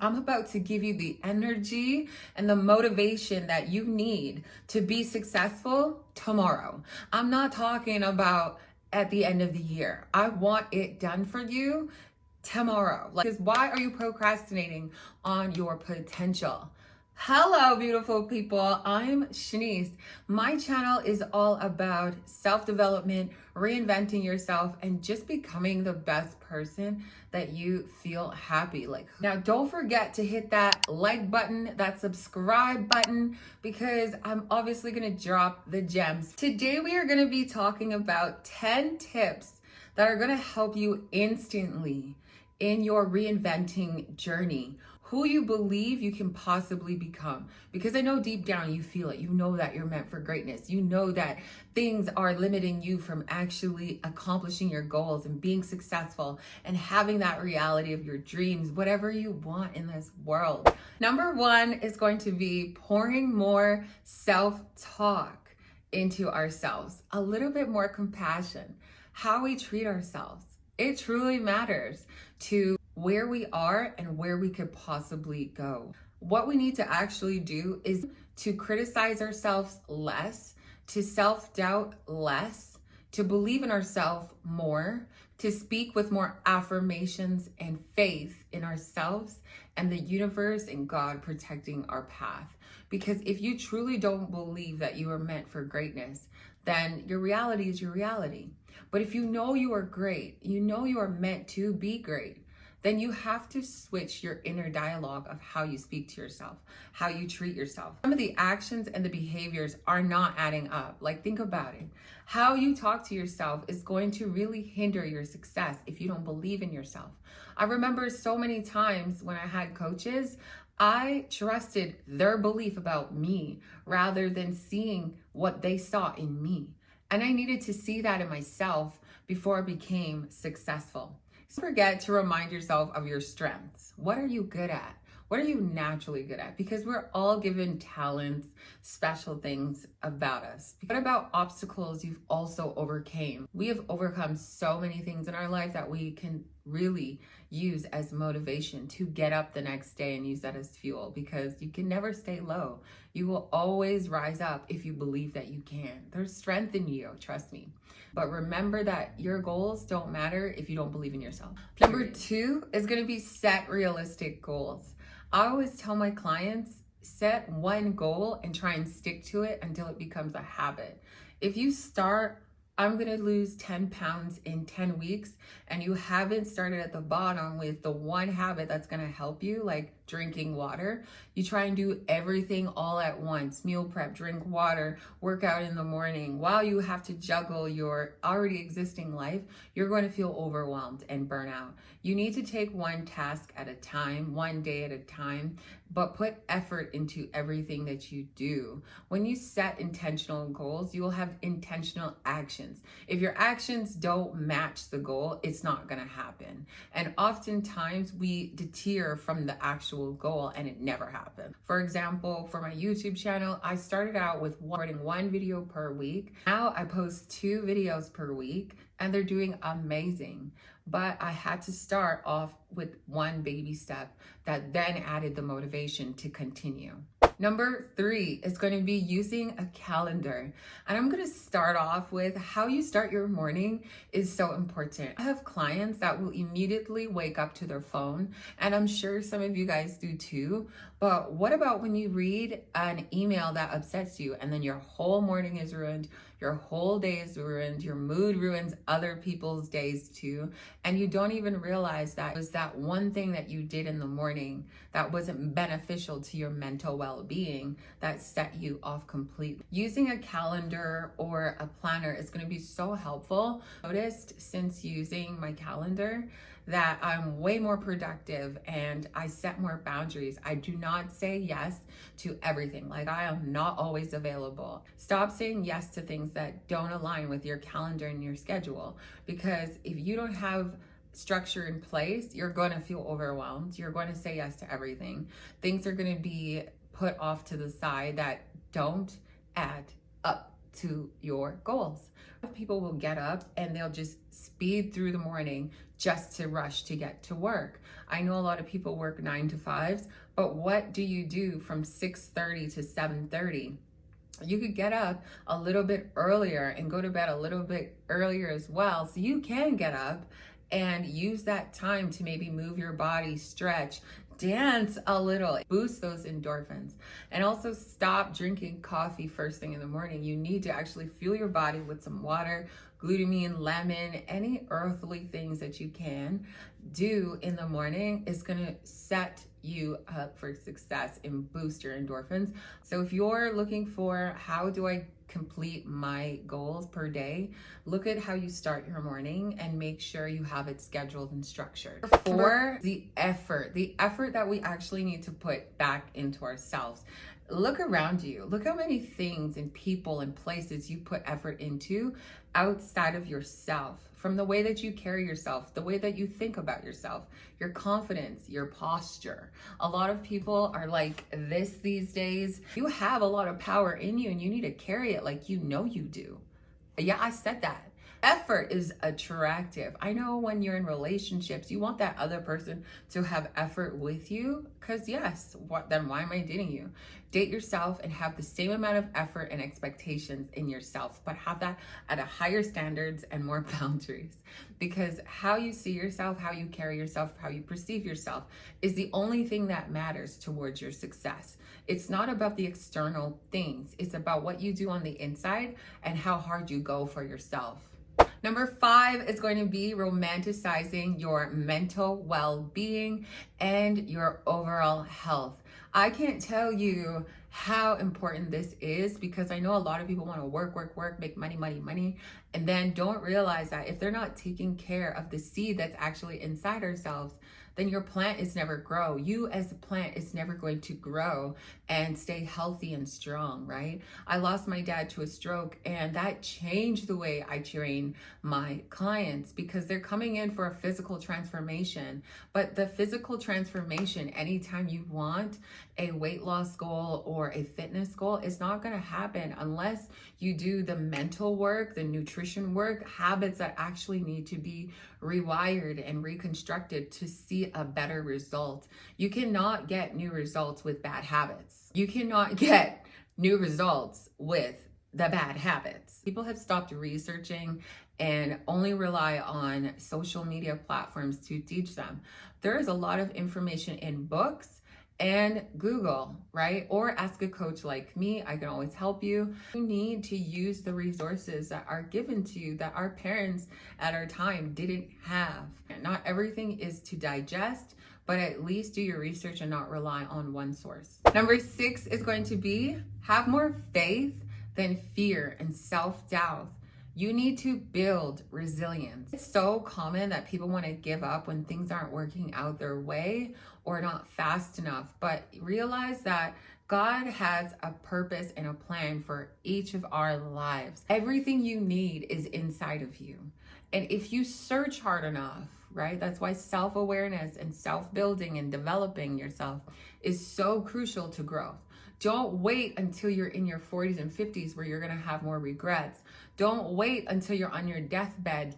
I'm about to give you the energy and the motivation that you need to be successful tomorrow. I'm not talking about at the end of the year. I want it done for you tomorrow. Because why are you procrastinating on your potential? Hello, beautiful people. I'm Shanice. My channel is all about self-development, reinventing yourself, and just becoming the best person that you feel happy. Now, don't forget to hit that like button, that subscribe button, because I'm obviously going to drop the gems. Today, we are going to be talking about 10 tips that are going to help you instantly in your reinventing journey, who you believe you can possibly become. Because I know deep down you feel it. You know that you're meant for greatness. You know that things are limiting you from actually accomplishing your goals and being successful and having that reality of your dreams, whatever you want in this world. Number one is going to be pouring more self-talk into ourselves, a little bit more compassion, how we treat ourselves. It truly matters to where we are and where we could possibly go. What we need to actually do is to criticize ourselves less, to self-doubt less, to believe in ourselves more, to speak with more affirmations and faith in ourselves and the universe and God protecting our path. Because if you truly don't believe that you are meant for greatness, then your reality is your reality. But if you know you are great, you know you are meant to be great, then you have to switch your inner dialogue of how you speak to yourself, how you treat yourself. Some of the actions and the behaviors are not adding up. Think about it. How you talk to yourself is going to really hinder your success if you don't believe in yourself. I remember so many times when I had coaches, I trusted their belief about me rather than seeing what they saw in me. And I needed to see that in myself before I became successful. Don't forget to remind yourself of your strengths. What are you good at? What are you naturally good at? Because we're all given talents, special things about us. What about obstacles you've also overcame? We have overcome so many things in our life that we can really use as motivation to get up the next day and use that as fuel, because you can never stay low. You will always rise up if you believe that you can. There's strength in you, trust me. But remember that your goals don't matter if you don't believe in yourself. Number two is going to be set realistic goals. I always tell my clients, set one goal and try and stick to it until it becomes a habit. If you start, I'm going to lose 10 pounds in 10 weeks, and you haven't started at the bottom with the one habit that's going to help you, like drinking water, you try and do everything all at once, meal prep, drink water, work out in the morning, while you have to juggle your already existing life, you're going to feel overwhelmed and burn out. You need to take one task at a time, one day at a time, but put effort into everything that you do. When you set intentional goals, you will have intentional actions. If your actions don't match the goal, it's not going to happen. And oftentimes we deter from the actual goal and it never happened. For example, for my YouTube channel, I started out with recording one video per week. Now I post 2 videos per week and they're doing amazing. But I had to start off with one baby step that then added the motivation to continue. Number 3 is going to be using a calendar. And I'm going to start off with how you start your morning is so important. I have clients that will immediately wake up to their phone, and I'm sure some of you guys do too. But what about when you read an email that upsets you and then your whole morning is ruined, your whole day is ruined, your mood ruins other people's days too, and you don't even realize that it was that one thing that you did in the morning that wasn't beneficial to your mental well-being that set you off completely. Using a calendar or a planner is going to be so helpful. I noticed since using my calendar that I'm way more productive and I set more boundaries. I do not say yes to everything. I am not always available. Stop saying yes to things that don't align with your calendar and your schedule, because if you don't have structure in place, you're going to feel overwhelmed. You're going to say yes to everything. Things are going to be put off to the side that don't add up to your goals. People will get up and they'll just speed through the morning just to rush to get to work. I know a lot of people work 9 to 5s, but what do you do from 6:30 to 7:30? You could get up a little bit earlier and go to bed a little bit earlier as well. So you can get up and use that time to maybe move your body, stretch, dance a little, boost those endorphins. And also stop drinking coffee first thing in the morning. You need to actually fuel your body with some water, glutamine, lemon, any earthly things that you can do in the morning is going to set you up for success and boost your endorphins. So if you're looking for how do I complete my goals per day, look at how you start your morning and make sure you have it scheduled and structured. 4, the effort that we actually need to put back into ourselves. Look around you. Look how many things and people and places you put effort into outside of yourself. From the way that you carry yourself, the way that you think about yourself, your confidence, your posture. A lot of people are like this these days. You have a lot of power in you and you need to carry it like you know you do. Yeah, I said that. Effort is attractive. I know when you're in relationships, you want that other person to have effort with you because yes, then why am I dating you? Date yourself and have the same amount of effort and expectations in yourself, but have that at a higher standards and more boundaries, because how you see yourself, how you carry yourself, how you perceive yourself is the only thing that matters towards your success. It's not about the external things. It's about what you do on the inside and how hard you go for yourself. Number 5 is going to be romanticizing your mental well-being and your overall health. I can't tell you how important this is because I know a lot of people want to work, make money, and then don't realize that if they're not taking care of the seed that's actually inside ourselves, then your plant is never grow. You as a plant is never going to grow and stay healthy and strong, right? I lost my dad to a stroke and that changed the way I train my clients because they're coming in for a physical transformation. But the physical transformation, anytime you want a weight loss goal or a fitness goal, is not going to happen unless you do the mental work, the nutrition work, habits that actually need to be rewired and reconstructed to see a better result. You cannot get new results with bad habits. You cannot get new results with the bad habits. People have stopped researching and only rely on social media platforms to teach them. There is a lot of information in books and Google, right? Or ask a coach like me. I can always help you. You need to use the resources that are given to you that our parents at our time didn't have. Not everything is to digest, but at least do your research and not rely on one source. Number 6 is going to be have more faith than fear and self-doubt. You need to build resilience. It's so common that people want to give up when things aren't working out their way or not fast enough, but realize that God has a purpose and a plan for each of our lives. Everything you need is inside of you. And if you search hard enough, right? That's why self-awareness and self-building and developing yourself is so crucial to growth. Don't wait until you're in your 40s and 50s where you're going to have more regrets. Don't wait until you're on your deathbed,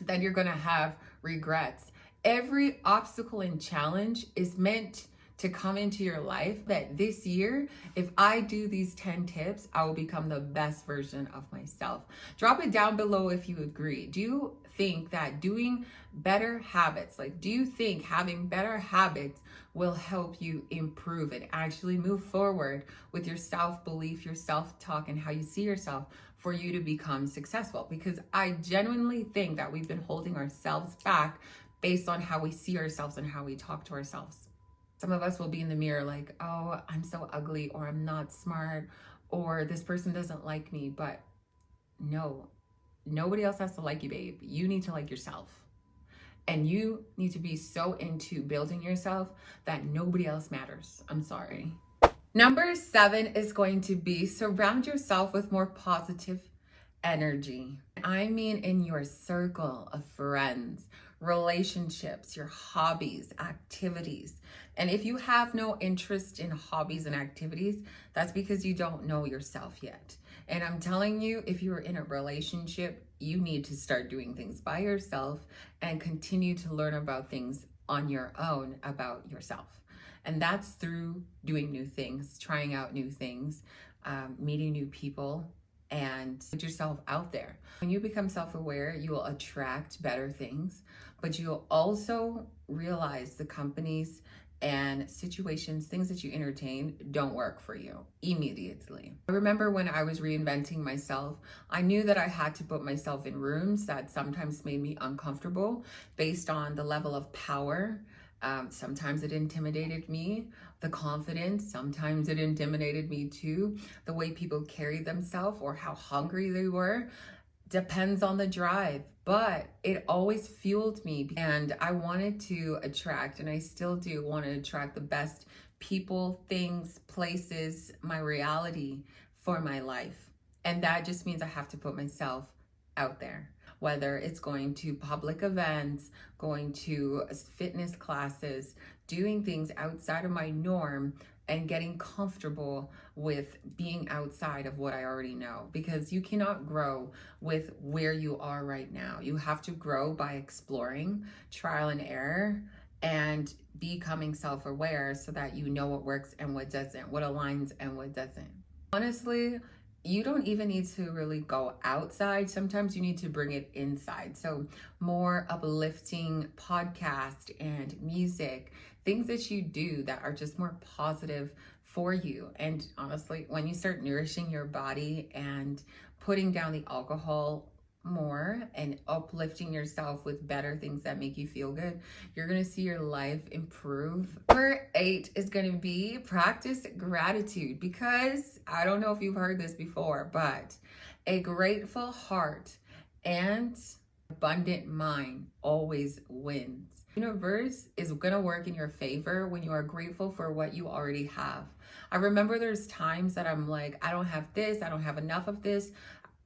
then you're going to have regrets. Every obstacle and challenge is meant to come into your life that this year, if I do these 10 tips, I will become the best version of myself. Drop it down below if you agree. Do you think that doing better habits, do you think having better habits will help you improve and actually move forward with your self-belief, your self-talk, and how you see yourself for you to become successful? Because I genuinely think that we've been holding ourselves back based on how we see ourselves and how we talk to ourselves. Some of us will be in the mirror like, oh, I'm so ugly, or I'm not smart, or this person doesn't like me. But no, nobody else has to like you, babe. You need to like yourself. And you need to be so into building yourself that nobody else matters. I'm sorry. Number 7 is going to be surround yourself with more positive energy. I mean in your circle of friends, relationships, your hobbies, activities, And if you have no interest in hobbies and activities, that's because you don't know yourself yet. And I'm telling you, if you're in a relationship, you need to start doing things by yourself and continue to learn about things on your own about yourself. And that's through doing new things, trying out new things, meeting new people, and put yourself out there. When you become self-aware, you will attract better things, but you'll also realize the companies and situations, things that you entertain don't work for you immediately. I remember when I was reinventing myself, I knew that I had to put myself in rooms that sometimes made me uncomfortable based on the level of power. Sometimes it intimidated me, the confidence, sometimes it intimidated me too, the way people carried themselves or how hungry they were. Depends on the drive, but it always fueled me, and I wanted to attract, and I still do want to attract the best people, things, places, my reality for my life. And that just means I have to put myself out there, whether it's going to public events, going to fitness classes, doing things outside of my norm, and getting comfortable with being outside of what I already know, because you cannot grow with where you are right now. You have to grow by exploring, trial and error, and becoming self-aware so that you know what works and what doesn't, what aligns and what doesn't. Honestly, you don't even need to really go outside. Sometimes you need to bring it inside. So more uplifting podcast and music, things that you do that are just more positive for you. And honestly, when you start nourishing your body and putting down the alcohol more and uplifting yourself with better things that make you feel good, you're going to see your life improve. Number 8 is going to be practice gratitude, because I don't know if you've heard this before, but a grateful heart and abundant mind always wins. The universe is going to work in your favor when you are grateful for what you already have. I remember there's times that I'm like, I don't have this, I don't have enough of this.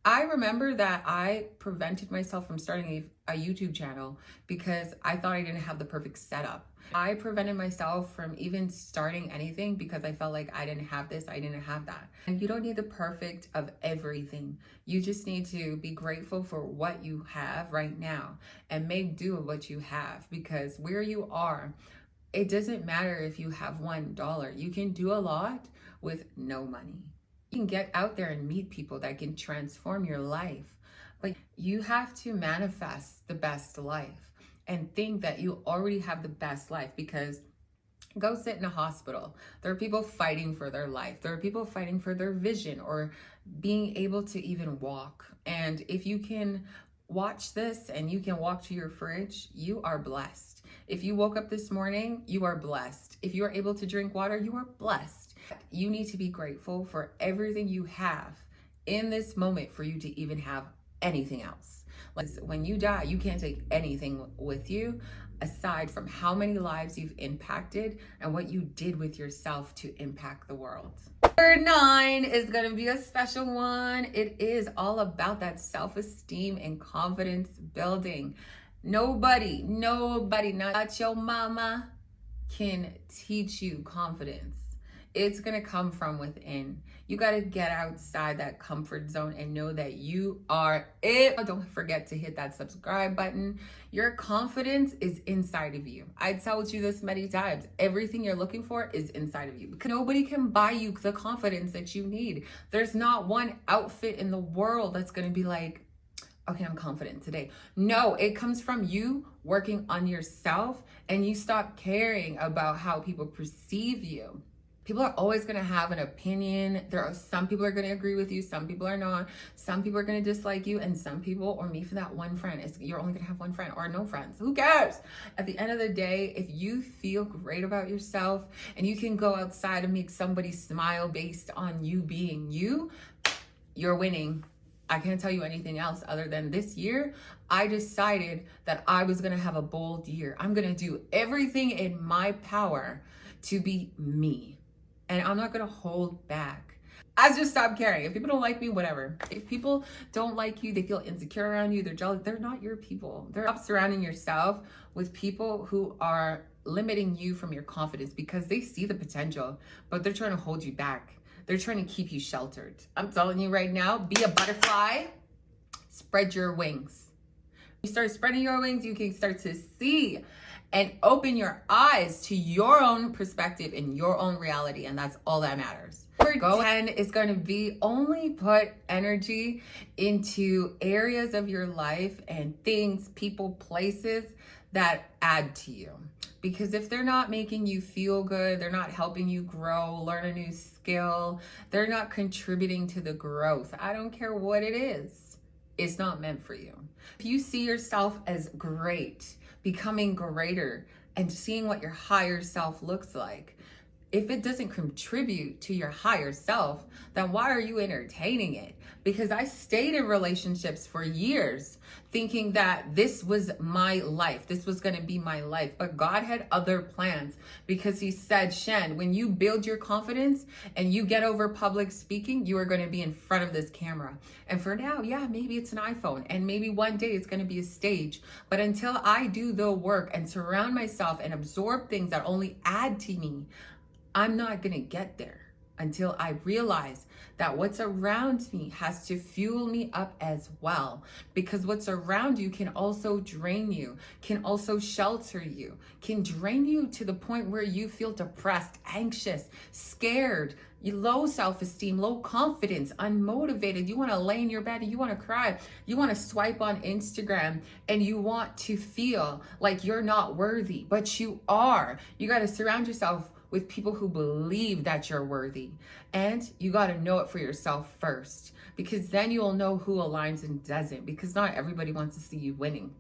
I remember that I prevented myself from starting a YouTube channel because I thought I didn't have the perfect setup. I prevented myself from even starting anything because I felt like I didn't have this, I didn't have that. And you don't need the perfect of everything. You just need to be grateful for what you have right now and make do of what you have, because where you are, it doesn't matter if you have $1. You can do a lot with no money. You can get out there and meet people that can transform your life, but you have to manifest the best life and think that you already have the best life. Because go sit in a hospital. There are people fighting for their life. There are people fighting for their vision or being able to even walk. And if you can watch this and you can walk to your fridge, you are blessed. If you woke up this morning, you are blessed. If you are able to drink water, you are blessed. You need to be grateful for everything you have in this moment for you to even have anything else. Like when you die, you can't take anything with you aside from how many lives you've impacted and what you did with yourself to impact the world. Number 9 is going to be a special one. It is all about that self-esteem and confidence building. Nobody, not your mama, can teach you confidence. It's going to come from within. You got to get outside that comfort zone and know that you are it. Don't forget to hit that subscribe button. Your confidence is inside of you. I told you this many times. Everything you're looking for is inside of you, because nobody can buy you the confidence that you need. There's not one outfit in the world that's going to be like, okay, I'm confident today. No, it comes from you working on yourself, and you stop caring about how people perceive you. People are always going to have an opinion. There are some people are going to agree with you. Some people are not. Some people are going to dislike you. And some people, or me for that one friend, you're only going to have one friend or no friends. Who cares? At the end of the day, if you feel great about yourself and you can go outside and make somebody smile based on you being you, you're winning. I can't tell you anything else other than this year, I decided that I was going to have a bold year. I'm going to do everything in my power to be me. And I'm not going to hold back. I just stop caring. If people don't like me, whatever. If people don't like you, they feel insecure around you, they're jealous, they're not your people. Stop surrounding yourself with people who are limiting you from your confidence because they see the potential, but they're trying to hold you back. They're trying to keep you sheltered. I'm telling you right now, be a butterfly, spread your wings. You start spreading your wings, you can start to see and open your eyes to your own perspective and your own reality. And that's all that matters. Number 10 is going to be only put energy into areas of your life and things, people, places that add to you. Because if they're not making you feel good, they're not helping you grow, learn a new skill, they're not contributing to the growth. I don't care what it is. It's not meant for you. If you see yourself as great, becoming greater, and seeing what your higher self looks like, if it doesn't contribute to your higher self, then why are you entertaining it? Because I stayed in relationships for years thinking that this was my life. This was going to be my life. But God had other plans because he said, Shen, when you build your confidence and you get over public speaking, you are going to be in front of this camera. And for now, yeah, maybe it's an iPhone and maybe one day it's going to be a stage. But until I do the work and surround myself and absorb things that only add to me, I'm not going to get there until I realize that what's around me has to fuel me up as well. Because what's around you can also drain you, can also shelter you, can drain you to the point where you feel depressed, anxious, scared, low self-esteem, low confidence, unmotivated. You want to lay in your bed and you want to cry. You want to swipe on Instagram and you want to feel like you're not worthy, but you are. You got to surround yourself with people who believe that you're worthy. And you got to know it for yourself first, because then you'll know who aligns and doesn't, because not everybody wants to see you winning.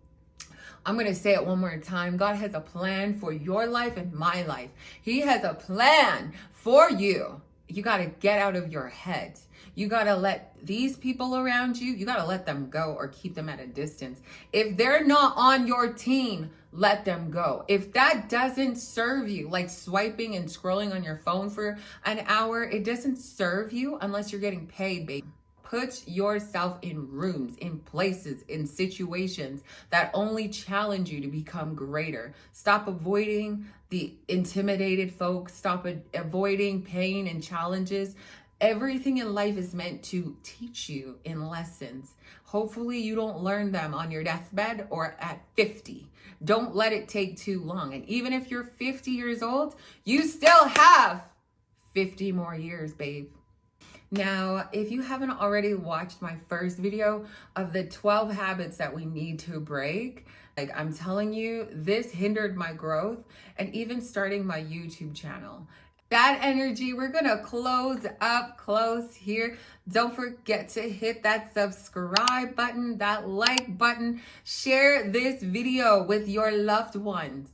I'm going to say it one more time. God has a plan for your life and my life. He has a plan for you. You got to get out of your head. You got to let these people around you, you got to let them go or keep them at a distance. If they're not on your team, let them go. If that doesn't serve you, like swiping and scrolling on your phone for an hour, it doesn't serve you unless you're getting paid, baby. Put yourself in rooms, in places, in situations that only challenge you to become greater. Stop avoiding the intimidated folks. Stop avoiding pain and challenges. Everything in life is meant to teach you in lessons. Hopefully you don't learn them on your deathbed or at 50. Don't let it take too long. And even if you're 50 years old, you still have 50 more years, babe. Now, if you haven't already watched my first video of the 12 habits that we need to break, like I'm telling you, this hindered my growth and even starting my YouTube channel. That energy, we're going to close up close here. Don't forget to hit that subscribe button, that like button, share this video with your loved ones.